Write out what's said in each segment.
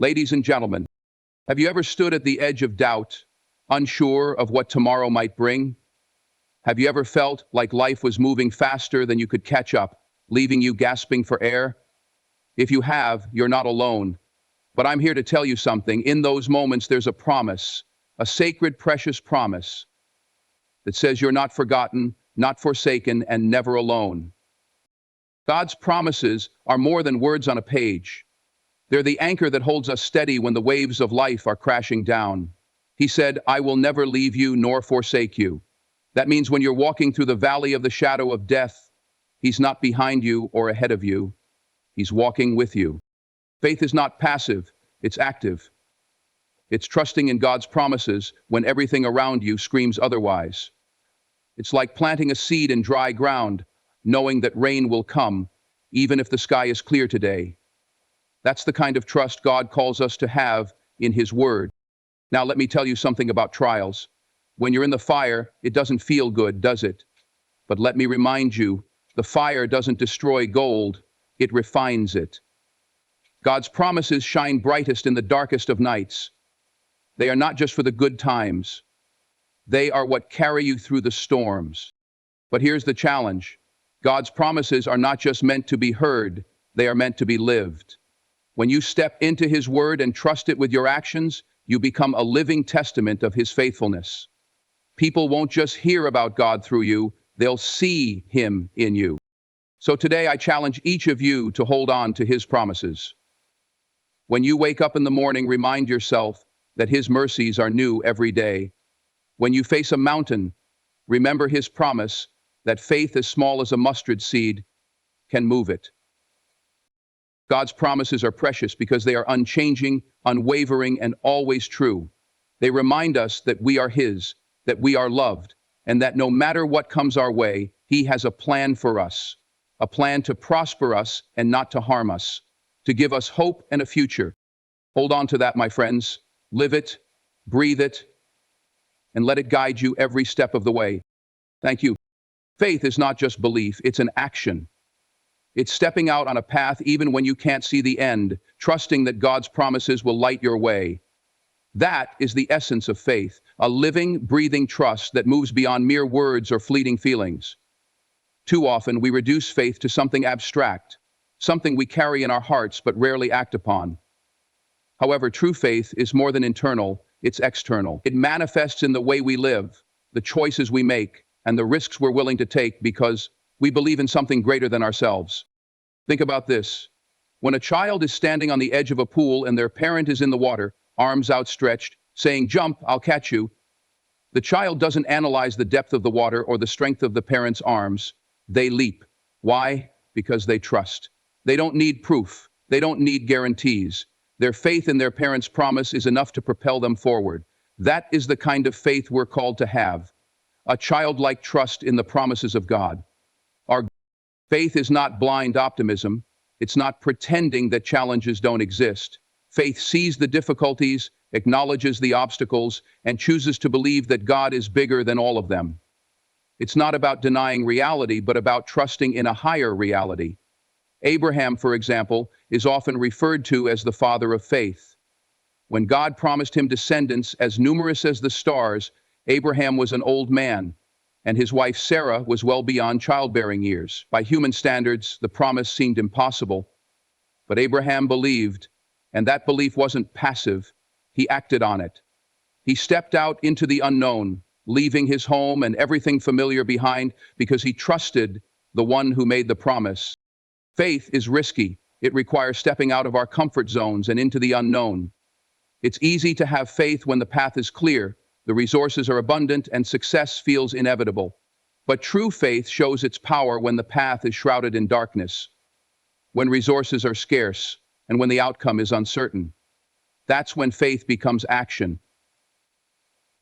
Ladies and gentlemen, have you ever stood at the edge of doubt, unsure of what tomorrow might bring? Have you ever felt like life was moving faster than you could catch up, leaving you gasping for air? If you have, you're not alone. But I'm here to tell you something. In those moments, there's a promise, a sacred, precious promise that says you're not forgotten, not forsaken, and never alone. God's promises are more than words on a page. They're the anchor that holds us steady when the waves of life are crashing down. He said, "I will never leave you nor forsake you." That means when you're walking through the valley of the shadow of death, He's not behind you or ahead of you. He's walking with you. Faith is not passive, it's active. It's trusting in God's promises when everything around you screams otherwise. It's like planting a seed in dry ground, knowing that rain will come, even if the sky is clear today. That's the kind of trust God calls us to have in His Word. Now, let me tell you something about trials. When you're in the fire, it doesn't feel good, does it? But let me remind you, the fire doesn't destroy gold, it refines it. God's promises shine brightest in the darkest of nights. They are not just for the good times. They are what carry you through the storms. But here's the challenge. God's promises are not just meant to be heard, they are meant to be lived. When you step into His Word and trust it with your actions, you become a living testament of His faithfulness. People won't just hear about God through you, they'll see Him in you. So today I challenge each of you to hold on to His promises. When you wake up in the morning, remind yourself that His mercies are new every day. When you face a mountain, remember His promise that faith as small as a mustard seed can move it. God's promises are precious because they are unchanging, unwavering, and always true. They remind us that we are His, that we are loved, and that no matter what comes our way, He has a plan for us, a plan to prosper us and not to harm us, to give us hope and a future. Hold on to that, my friends. Live it, breathe it, and let it guide you every step of the way. Thank you. Faith is not just belief, it's an action. It's stepping out on a path even when you can't see the end, trusting that God's promises will light your way. That is the essence of faith, a living, breathing trust that moves beyond mere words or fleeting feelings. Too often, we reduce faith to something abstract, something we carry in our hearts but rarely act upon. However, true faith is more than internal, it's external. It manifests in the way we live, the choices we make, and the risks we're willing to take because we believe in something greater than ourselves. Think about this. When a child is standing on the edge of a pool and their parent is in the water, arms outstretched, saying, "Jump, I'll catch you," the child doesn't analyze the depth of the water or the strength of the parent's arms. They leap. Why? Because they trust. They don't need proof. They don't need guarantees. Their faith in their parent's promise is enough to propel them forward. That is the kind of faith we're called to have. A childlike trust in the promises of God. Our faith is not blind optimism. It's not pretending that challenges don't exist. Faith sees the difficulties, acknowledges the obstacles, and chooses to believe that God is bigger than all of them. It's not about denying reality, but about trusting in a higher reality. Abraham, for example, is often referred to as the father of faith. When God promised him descendants as numerous as the stars, Abraham was an old man, and his wife Sarah was well beyond childbearing years. By human standards, the promise seemed impossible. But Abraham believed, and that belief wasn't passive. He acted on it. He stepped out into the unknown, leaving his home and everything familiar behind because he trusted the one who made the promise. Faith is risky. It requires stepping out of our comfort zones and into the unknown. It's easy to have faith when the path is clear, the resources are abundant, and success feels inevitable. But true faith shows its power when the path is shrouded in darkness, when resources are scarce, and when the outcome is uncertain. That's when faith becomes action.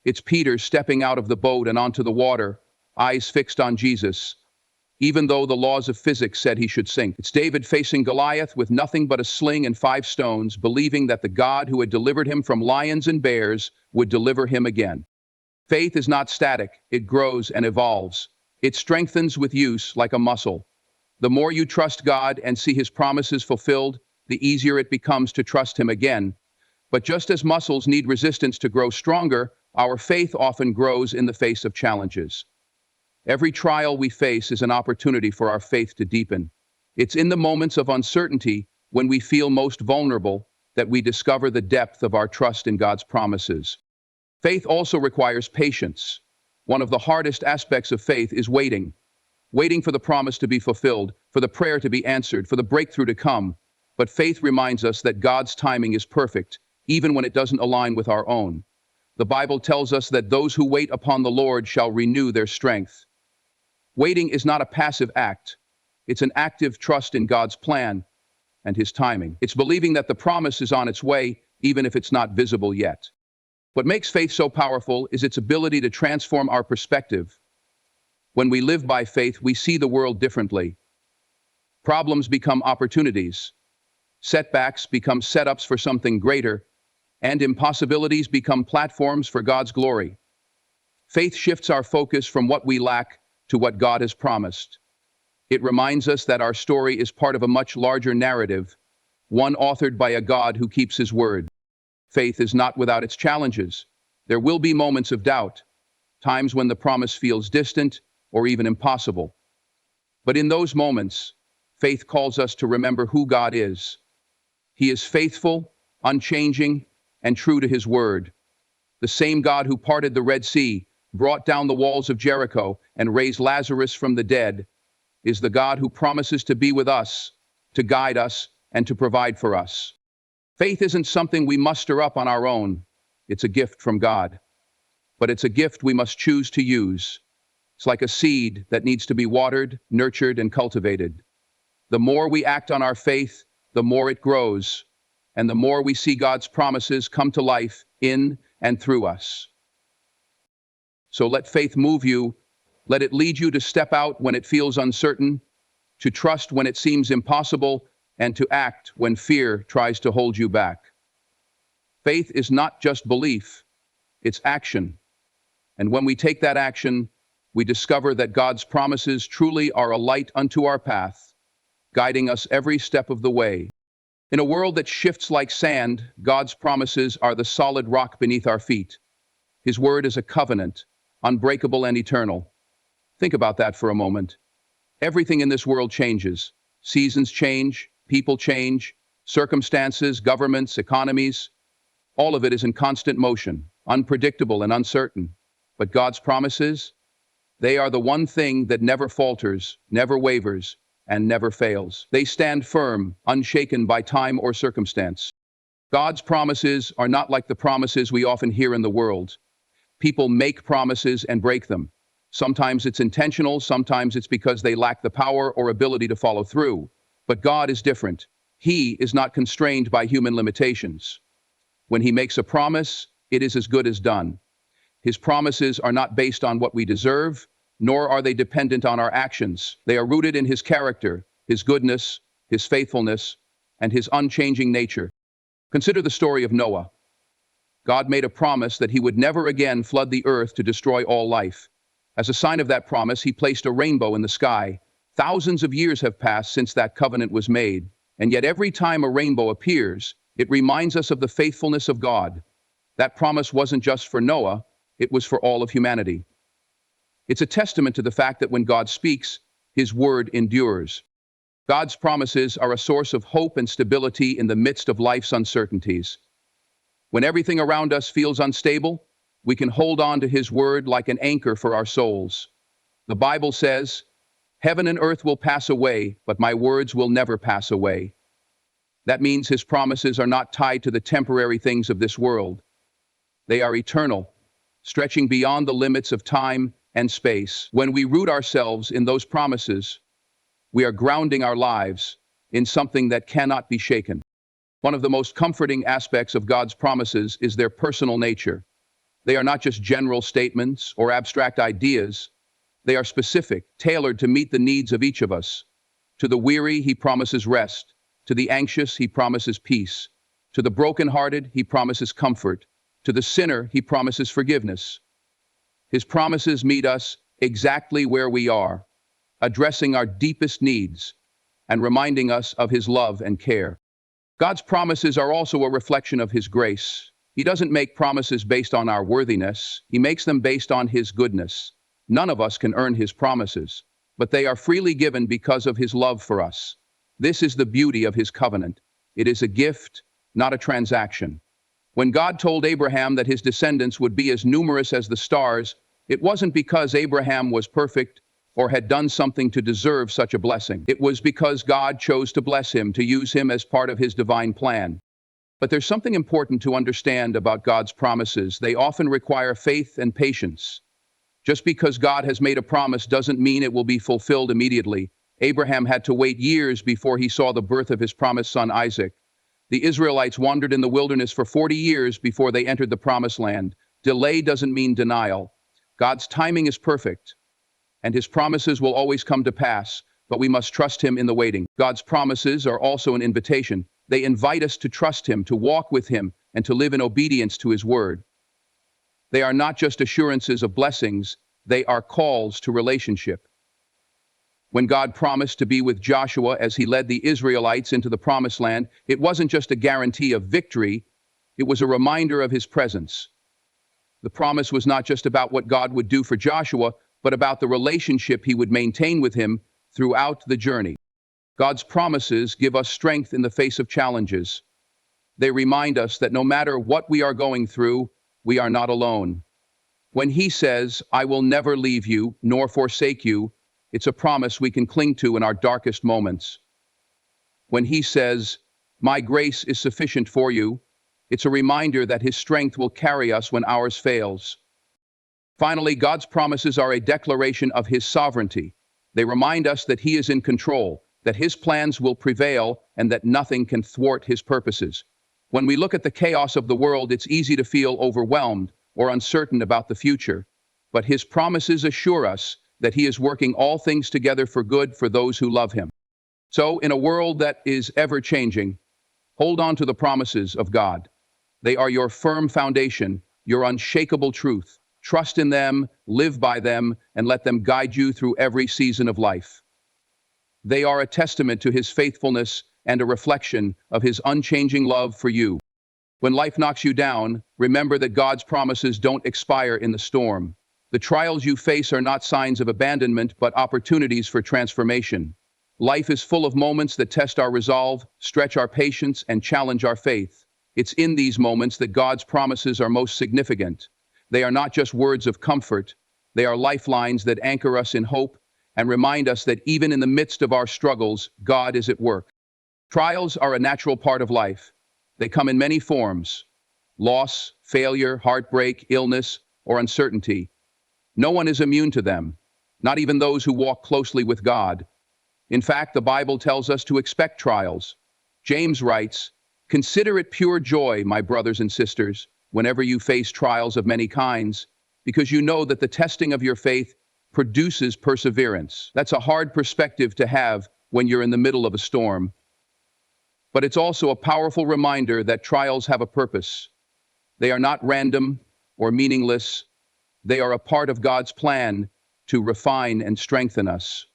It's Peter stepping out of the boat and onto the water, eyes fixed on Jesus, even though the laws of physics said he should sink. It's David facing Goliath with nothing but a sling and 5 stones, believing that the God who had delivered him from lions and bears would deliver him again. Faith is not static, it grows and evolves. It strengthens with use like a muscle. The more you trust God and see His promises fulfilled, the easier it becomes to trust Him again, But just as muscles need resistance to grow stronger, our faith often grows in the face of challenges. Every trial we face is an opportunity for our faith to deepen. It's in the moments of uncertainty, when we feel most vulnerable, that we discover the depth of our trust in God's promises. Faith also requires patience. One of the hardest aspects of faith is waiting. Waiting for the promise to be fulfilled, for the prayer to be answered, for the breakthrough to come. But faith reminds us that God's timing is perfect, even when it doesn't align with our own. The Bible tells us that those who wait upon the Lord shall renew their strength. Waiting is not a passive act. It's an active trust in God's plan and His timing. It's believing that the promise is on its way, even if it's not visible yet. What makes faith so powerful is its ability to transform our perspective. When we live by faith, we see the world differently. Problems become opportunities. Setbacks become setups for something greater, and impossibilities become platforms for God's glory. Faith shifts our focus from what we lack to what God has promised. It reminds us that our story is part of a much larger narrative, one authored by a God who keeps His word. Faith is not without its challenges. There will be moments of doubt, times when the promise feels distant or even impossible. But in those moments, faith calls us to remember who God is. He is faithful, unchanging, and true to His word. The same God who parted the Red Sea, brought down the walls of Jericho, and raised Lazarus from the dead, is the God who promises to be with us, to guide us, and to provide for us. Faith isn't something we muster up on our own. It's a gift from God. But it's a gift we must choose to use. It's like a seed that needs to be watered, nurtured, and cultivated. The more we act on our faith, the more it grows, and the more we see God's promises come to life in and through us. So let faith move you. Let it lead you to step out when it feels uncertain, to trust when it seems impossible, and to act when fear tries to hold you back. Faith is not just belief, it's action. And when we take that action, we discover that God's promises truly are a light unto our path, guiding us every step of the way. In a world that shifts like sand, God's promises are the solid rock beneath our feet. His word is a covenant, unbreakable and eternal. Think about that for a moment. Everything in this world changes. Seasons change, people change, circumstances, governments, economies. All of it is in constant motion, unpredictable and uncertain. But God's promises, they are the one thing that never falters, never wavers, and never fails. They stand firm, unshaken by time or circumstance. God's promises are not like the promises we often hear in the world. People make promises and break them. Sometimes it's intentional, sometimes it's because they lack the power or ability to follow through. But God is different. He is not constrained by human limitations. When He makes a promise, it is as good as done. His promises are not based on what we deserve, nor are they dependent on our actions. They are rooted in His character, His goodness, His faithfulness, and His unchanging nature. Consider the story of Noah. God made a promise that He would never again flood the earth to destroy all life. As a sign of that promise, He placed a rainbow in the sky. Thousands of years have passed since that covenant was made, and yet every time a rainbow appears, it reminds us of the faithfulness of God. That promise wasn't just for Noah, it was for all of humanity. It's a testament to the fact that when God speaks, His word endures. God's promises are a source of hope and stability in the midst of life's uncertainties. When everything around us feels unstable, we can hold on to His word like an anchor for our souls. The Bible says, "Heaven and earth will pass away, but my words will never pass away." That means His promises are not tied to the temporary things of this world. They are eternal, stretching beyond the limits of time and space. When we root ourselves in those promises, we are grounding our lives in something that cannot be shaken. One of the most comforting aspects of God's promises is their personal nature. They are not just general statements or abstract ideas. They are specific, tailored to meet the needs of each of us. To the weary, He promises rest. To the anxious, He promises peace. To the brokenhearted, He promises comfort. To the sinner, He promises forgiveness. His promises meet us exactly where we are, addressing our deepest needs and reminding us of His love and care. God's promises are also a reflection of His grace. He doesn't make promises based on our worthiness. He makes them based on His goodness. None of us can earn His promises, but they are freely given because of His love for us. This is the beauty of His covenant. It is a gift, not a transaction. When God told Abraham that his descendants would be as numerous as the stars, it wasn't because Abraham was perfect or had done something to deserve such a blessing. It was because God chose to bless him, to use him as part of His divine plan. But there's something important to understand about God's promises. They often require faith and patience. Just because God has made a promise doesn't mean it will be fulfilled immediately. Abraham had to wait years before he saw the birth of his promised son Isaac. The Israelites wandered in the wilderness for 40 years before they entered the promised land. Delay doesn't mean denial. God's timing is perfect, and His promises will always come to pass, but we must trust Him in the waiting. God's promises are also an invitation. They invite us to trust Him, to walk with Him, and to live in obedience to His word. They are not just assurances of blessings, they are calls to relationship. When God promised to be with Joshua as he led the Israelites into the promised land, it wasn't just a guarantee of victory, it was a reminder of His presence. The promise was not just about what God would do for Joshua, but about the relationship He would maintain with him throughout the journey. God's promises give us strength in the face of challenges. They remind us that no matter what we are going through, we are not alone. When He says, "I will never leave you nor forsake you," it's a promise we can cling to in our darkest moments. When He says, "My grace is sufficient for you," it's a reminder that His strength will carry us when ours fails. Finally, God's promises are a declaration of His sovereignty. They remind us that He is in control, that His plans will prevail, and that nothing can thwart His purposes. When we look at the chaos of the world, it's easy to feel overwhelmed or uncertain about the future. But His promises assure us that He is working all things together for good for those who love Him. So, in a world that is ever-changing, hold on to the promises of God. They are your firm foundation, your unshakable truth. Trust in them, live by them, and let them guide you through every season of life. They are a testament to His faithfulness and a reflection of His unchanging love for you. When life knocks you down, remember that God's promises don't expire in the storm. The trials you face are not signs of abandonment, but opportunities for transformation. Life is full of moments that test our resolve, stretch our patience, and challenge our faith. It's in these moments that God's promises are most significant. They are not just words of comfort, they are lifelines that anchor us in hope and remind us that even in the midst of our struggles, God is at work. Trials are a natural part of life. They come in many forms: loss, failure, heartbreak, illness, or uncertainty. No one is immune to them, not even those who walk closely with God. In fact, the Bible tells us to expect trials. James writes, "Consider it pure joy, my brothers and sisters, whenever you face trials of many kinds, because you know that the testing of your faith produces perseverance." That's a hard perspective to have when you're in the middle of a storm. But it's also a powerful reminder that trials have a purpose. They are not random or meaningless. They are a part of God's plan to refine and strengthen us.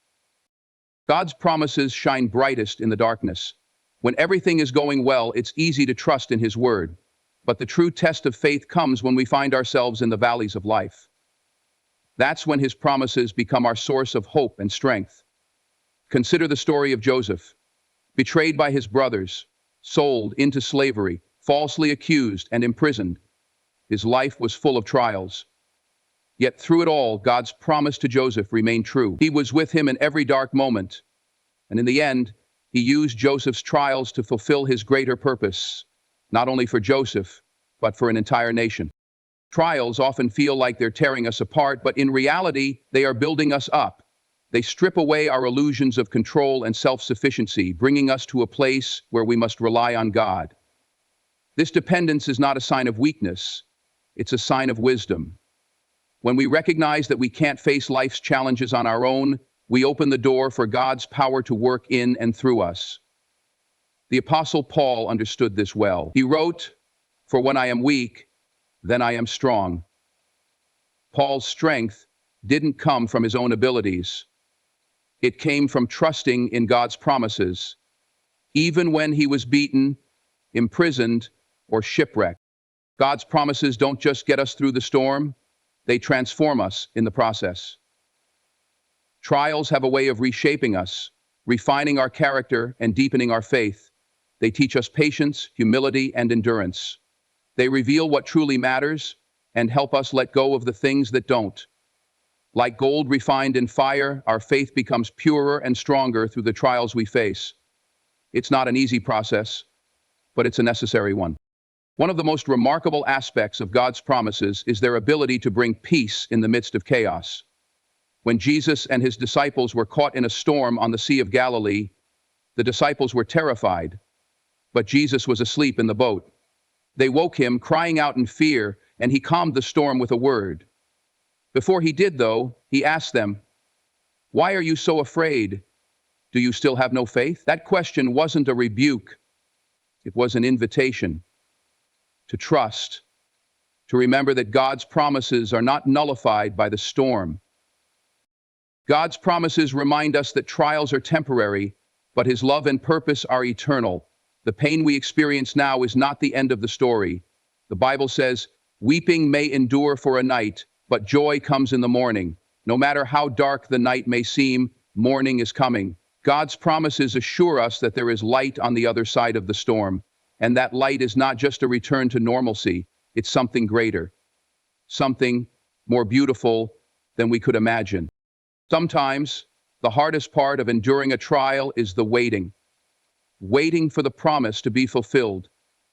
God's promises shine brightest in the darkness. When everything is going well, it's easy to trust in His word. But the true test of faith comes when we find ourselves in the valleys of life. That's when His promises become our source of hope and strength. Consider the story of Joseph. Betrayed by his brothers, sold into slavery, falsely accused and imprisoned. His life was full of trials. Yet through it all, God's promise to Joseph remained true. He was with him in every dark moment. And in the end, He used Joseph's trials to fulfill His greater purpose, not only for Joseph, but for an entire nation. Trials often feel like they're tearing us apart, but in reality, they are building us up. They strip away our illusions of control and self-sufficiency, bringing us to a place where we must rely on God. This dependence is not a sign of weakness, it's a sign of wisdom. When we recognize that we can't face life's challenges on our own, we open the door for God's power to work in and through us. The Apostle Paul understood this well. He wrote, "For when I am weak, then I am strong." Paul's strength didn't come from his own abilities. It came from trusting in God's promises. Even when he was beaten, imprisoned, or shipwrecked. God's promises don't just get us through the storm, they transform us in the process. Trials have a way of reshaping us, refining our character and deepening our faith. They teach us patience, humility, and endurance. They reveal what truly matters and help us let go of the things that don't. Like gold refined in fire, our faith becomes purer and stronger through the trials we face. It's not an easy process, but it's a necessary one. One of the most remarkable aspects of God's promises is their ability to bring peace in the midst of chaos. When Jesus and his disciples were caught in a storm on the Sea of Galilee, the disciples were terrified, but Jesus was asleep in the boat. They woke him, crying out in fear, and he calmed the storm with a word. Before he did, though, he asked them, "Why are you so afraid? Do you still have no faith?" That question wasn't a rebuke. It was an invitation to trust, to remember that God's promises are not nullified by the storm. God's promises remind us that trials are temporary, but his love and purpose are eternal. The pain we experience now is not the end of the story. The Bible says, "Weeping may endure for a night, but joy comes in the morning." No matter how dark the night may seem, morning is coming. God's promises assure us that there is light on the other side of the storm, and that light is not just a return to normalcy, it's something greater, something more beautiful than we could imagine. Sometimes, the hardest part of enduring a trial is the waiting. Waiting for the promise to be fulfilled,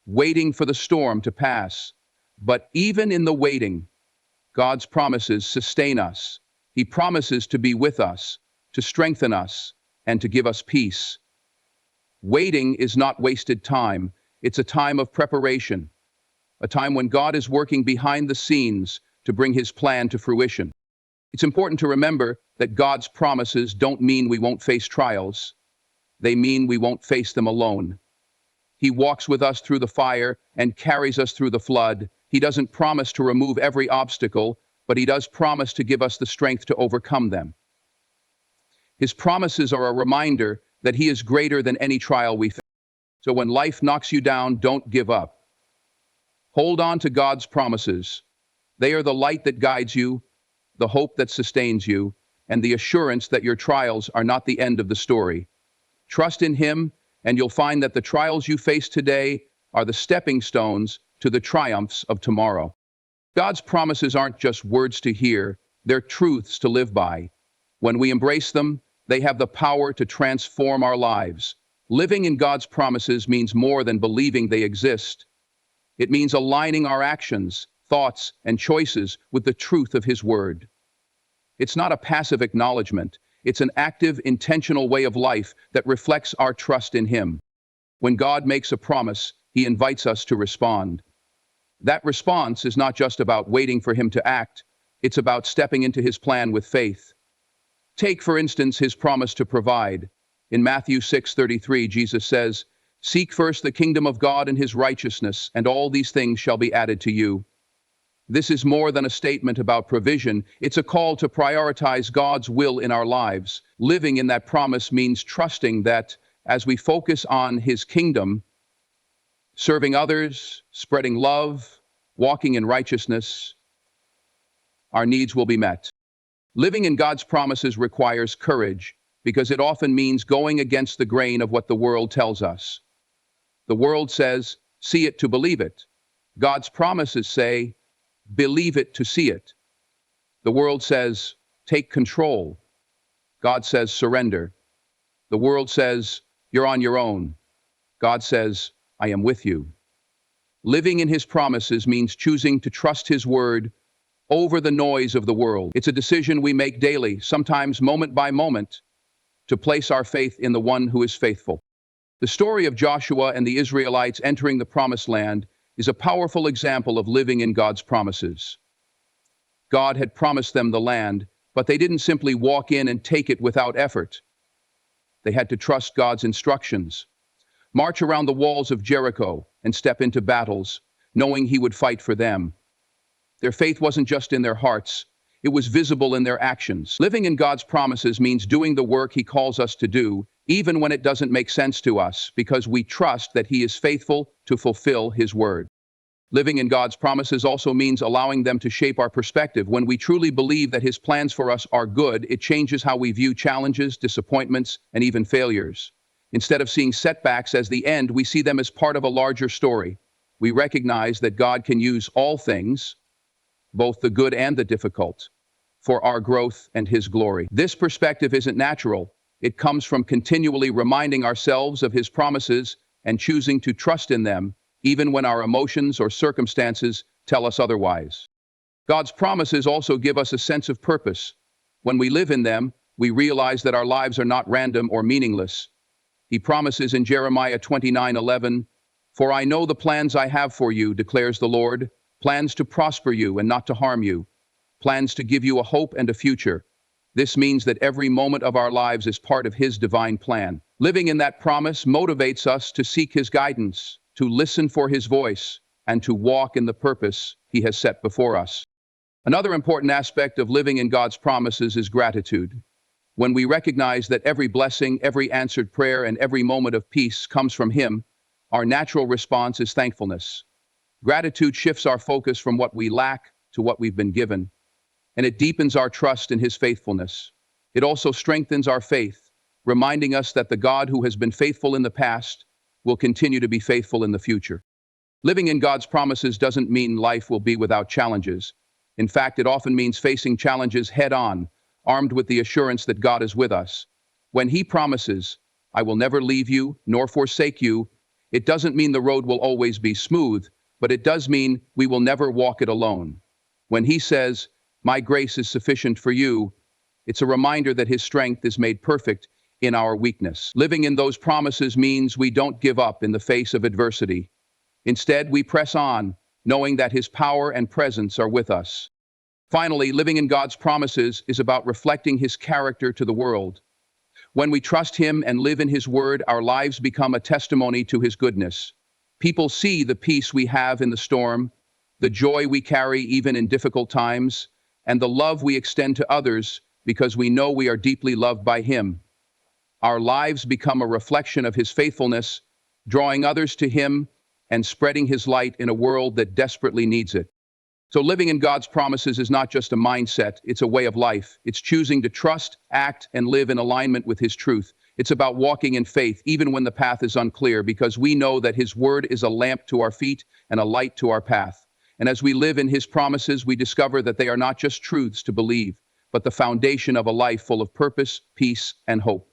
waiting for the storm to pass. But even in the waiting, God's promises sustain us. He promises to be with us, to strengthen us, and to give us peace. Waiting is not wasted time. It's a time of preparation, a time when God is working behind the scenes to bring his plan to fruition. It's important to remember that God's promises don't mean we won't face trials. They mean we won't face them alone. He walks with us through the fire and carries us through the flood. He doesn't promise to remove every obstacle, but he does promise to give us the strength to overcome them. His promises are a reminder that he is greater than any trial we face. So when life knocks you down, don't give up. Hold on to God's promises. They are the light that guides you, the hope that sustains you, and the assurance that your trials are not the end of the story. Trust in him, and you'll find that the trials you face today are the stepping stones to the triumphs of tomorrow. God's promises aren't just words to hear, they're truths to live by. When we embrace them, they have the power to transform our lives. Living in God's promises means more than believing they exist. It means aligning our actions, thoughts, and choices with the truth of his word. It's not a passive acknowledgement. It's an active, intentional way of life that reflects our trust in him. When God makes a promise, he invites us to respond. That response is not just about waiting for him to act, it's about stepping into his plan with faith. Take, for instance, his promise to provide. In Matthew 6:33, Jesus says, "Seek first the kingdom of God and his righteousness, and all these things shall be added to you." This is more than a statement about provision. It's a call to prioritize God's will in our lives. Living in that promise means trusting that as we focus on his kingdom, serving others, spreading love, walking in righteousness, our needs will be met. Living in God's promises requires courage because it often means going against the grain of what the world tells us. The world says, "See it to believe it." God's promises say, "Believe it to see it." The world says, "Take control." God says, "Surrender." The world says, "You're on your own." God says, "I am with you." Living in his promises means choosing to trust his word over the noise of the world. It's a decision we make daily, sometimes moment by moment, to place our faith in the one who is faithful. The story of Joshua and the Israelites entering the promised land is a powerful example of living in God's promises. God had promised them the land, but they didn't simply walk in and take it without effort. They had to trust God's instructions, march around the walls of Jericho, and step into battles, knowing he would fight for them. Their faith wasn't just in their hearts, It was visible in their actions. Living in God's promises means doing the work He calls us to do, even when it doesn't make sense to us, because we trust that He is faithful to fulfill His word. Living in God's promises also means allowing them to shape our perspective. When we truly believe that His plans for us are good, it changes how we view challenges, disappointments, and even failures. Instead of seeing setbacks as the end, we see them as part of a larger story. We recognize that God can use all things, both the good and the difficult, for our growth and His glory. This perspective isn't natural. It comes from continually reminding ourselves of His promises and choosing to trust in them, even when our emotions or circumstances tell us otherwise. God's promises also give us a sense of purpose. When we live in them, we realize that our lives are not random or meaningless. He promises in Jeremiah 29:11, "For I know the plans I have for you, declares the Lord, plans to prosper you and not to harm you, plans to give you a hope and a future." This means that every moment of our lives is part of His divine plan. Living in that promise motivates us to seek His guidance, to listen for His voice, and to walk in the purpose He has set before us. Another important aspect of living in God's promises is gratitude. When we recognize that every blessing, every answered prayer, and every moment of peace comes from Him, our natural response is thankfulness. Gratitude shifts our focus from what we lack to what we've been given, and it deepens our trust in His faithfulness. It also strengthens our faith, reminding us that the God who has been faithful in the past will continue to be faithful in the future. Living in God's promises doesn't mean life will be without challenges. In fact, it often means facing challenges head-on, armed with the assurance that God is with us. When He promises, "I will never leave you nor forsake you," it doesn't mean the road will always be smooth, but it does mean we will never walk it alone. When He says, "My grace is sufficient for you," it's a reminder that His strength is made perfect in our weakness. Living in those promises means we don't give up in the face of adversity. Instead, we press on, knowing that His power and presence are with us. Finally, living in God's promises is about reflecting His character to the world. When we trust Him and live in His word, our lives become a testimony to His goodness. People see the peace we have in the storm, the joy we carry even in difficult times, and the love we extend to others because we know we are deeply loved by Him. Our lives become a reflection of His faithfulness, drawing others to Him and spreading His light in a world that desperately needs it. So living in God's promises is not just a mindset, it's a way of life. It's choosing to trust, act, and live in alignment with His truth. It's about walking in faith, even when the path is unclear, because we know that His word is a lamp to our feet and a light to our path. And as we live in His promises, we discover that they are not just truths to believe, but the foundation of a life full of purpose, peace, and hope.